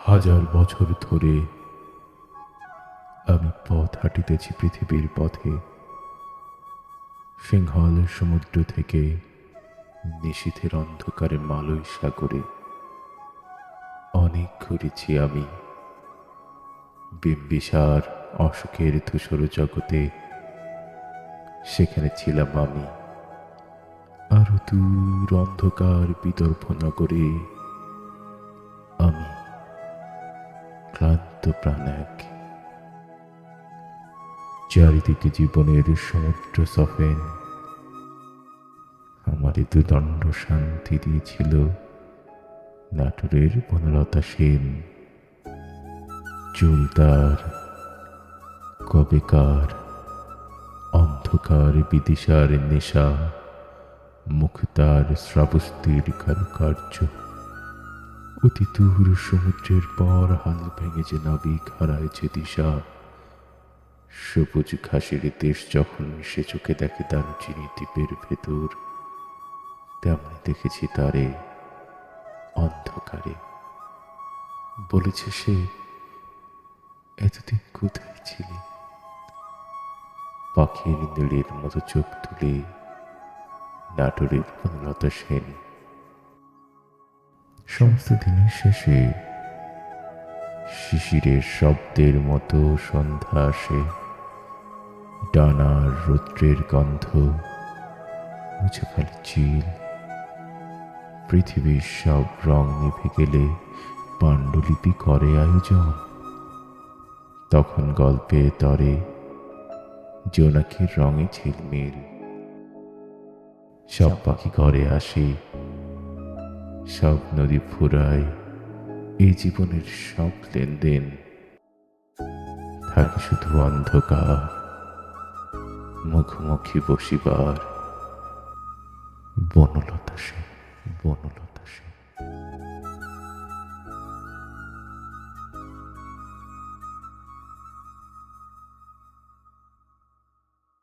হাজার বছর ধরে আমি পথ হাঁটিতেছি পৃথিবীর পথে। সিংহল সমুদ্র থেকে নিশীথের অন্ধকারে মালয় সাগরে অনেক ঘুরেছি আমি। বিম্বিসার অশোকের ধূসর জগতে সেখানে ছিলাম আমি। আরো দূর অন্ধকার বিদর্ভ নগরে আমি ক্লান্ত প্রাণ এক। চারিদিকে জীবনের সমুদ্র সফেন আমারে দুদণ্ড শান্তি দিয়েছিল নাটোরের বনলতা সেন। চুল তার কবেকার অন্ধকার বিদিশার নেশা, মুখ তার শ্রাবস্তির কারুকার্য। অতি দূর সমুদ্রের পর হাল ভেঙে যে নাবিক হারাইছে দিশা। সবুজ ঘাসের দেশ যখন সে চোখে দেখে দারুচিনি দ্বীপের ভেতর, তেমনি দেখেছি তারে অন্ধকারে। বলেছে সে, এতদিন কোথায় ছিলি? পাখির নীড়ের মতো চোখ তুলে নাটোরের বনলতা সেন। সমস্ত দিনের শেষে শিশিরের শব্দের মতো সন্ধ্যা আসে। ডানার রৌদ্রের গন্ধ মুছে ফেলে চিল। পৃথিবীর সব রং নিভে গেলে পাণ্ডুলিপি করে আয়োজন। তখন গল্পে তরে জোনাকির রঙে ঝিলমিল। সব পাখি ঘরে আসে, সব নদী ফুরায়। এই জীবনের সব লেনদেন থাকে শুধু অন্ধকার, মুখোমুখি বসিবার। বনলতা সেন, বনলতা সেন।